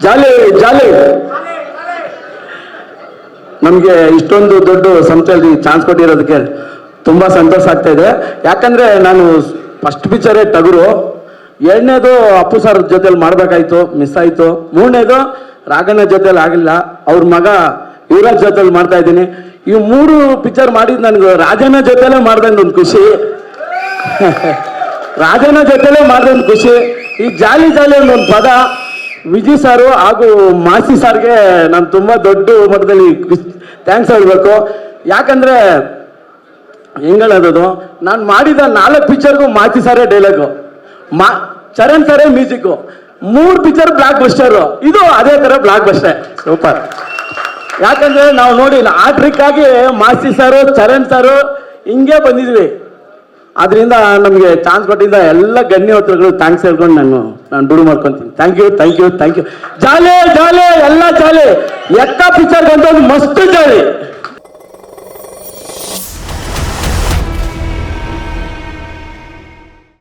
ಜಾಲಿ ಜಾಲಿ. ನಮಗೆ ಇಷ್ಟೊಂದು ದೊಡ್ಡ ಸಂಸ್ಥೆಯಲ್ಲಿ ಚಾನ್ಸ್ ಕೊಟ್ಟಿರೋದಕ್ಕೆ ತುಂಬ ಸಂತೋಷ ಆಗ್ತಾ ಇದೆ. ಯಾಕಂದರೆ ನಾನು ಫಸ್ಟ್ ಪಿಕ್ಚರೇ ಟಗರು, ಎರಡನೇದು ಅಪ್ಪು ಸರ್ ಜೊತೆಲಿ ಮಾಡಬೇಕಾಯ್ತು, ಮಿಸ್ ಆಯಿತು. ಮೂರನೇದು ರಾಘಣ್ಣ ಜೊತೆಲಿ ಆಗಲಿಲ್ಲ, ಅವ್ರ ಮಗ ಯುವರಾಜ್ ಜೊತೆಲಿ ಮಾಡ್ತಾ ಇದ್ದೀನಿ. ಈ 3 ಪಿಕ್ಚರ್ ಮಾಡಿದ್ದು ನನಗೆ ರಾಜಣ್ಣ ಜೊತೆಲೇ ಮಾಡ್ದಂಗೆ ಒಂದು ಖುಷಿ. ರಾಜಣ್ಣ ಜೊತೆಲೇ ಮಾಡ್ದೊಂದು ಖುಷಿ. ಈ ಜಾಲಿ ಜಾಲಿ ಒಂದು ಪದ ವಿಜಯ್ ಸಾರು ಹಾಗೂ ಮಾಸಿ ಸಾರ್ಗೆ ನಾನು ತುಂಬ ದೊಡ್ಡ ಮಟ್ಟದಲ್ಲಿ ಥ್ಯಾಂಕ್ಸ್ ಹೇಳ್ಬೇಕು. ಯಾಕಂದರೆ ಹೆಂಗಳದು, ನಾನು ಮಾಡಿದ 4 ಪಿಕ್ಚರ್ಗೂ ಮಾಸಿ ಸಾರೇ ಡೈಲಾಗು, ಚರಣ್ ಸಾರೇ ಮ್ಯೂಸಿಕ್ಕು, 3 ಪಿಕ್ಚರ್ ಬ್ಲಾಕ್ ಬಸ್ಟರು. ಇದು ಅದೇ ಥರ ಬ್ಲಾಕ್ ಬಸ್ಟರ್, ಸೂಪರ್. ಯಾಕಂದರೆ ನಾವು ನೋಡಿ ಆ ಟ್ರಿಕ್ಕಾಗಿ ಮಾಸಿ ಸಾರು, ಚರಣ್ ಸಾರು ಹಿಂಗೆ ಬಂದಿದ್ವಿ. ಅದರಿಂದ ನಮಗೆ ಚಾನ್ಸ್ ಕೊಟ್ಟಿದ್ದ ಎಲ್ಲ ಗಣ್ಯವತ್ರಗಳು ಥ್ಯಾಂಕ್ಸ್ ಹೇಳ್ಕೊಂಡು ನಾನು ಬಿಡು ಮಾಡ್ಕೊತೀನಿ. Thank you thank you thank you. Jolly jolly ಎಲ್ಲ ಜಾಲಿ. ಎಕ್ಕ ಪಿಕ್ಚರ್ ಬಂದು ಒಂದು ಮಸ್ತ್ ಜಾಲಿ.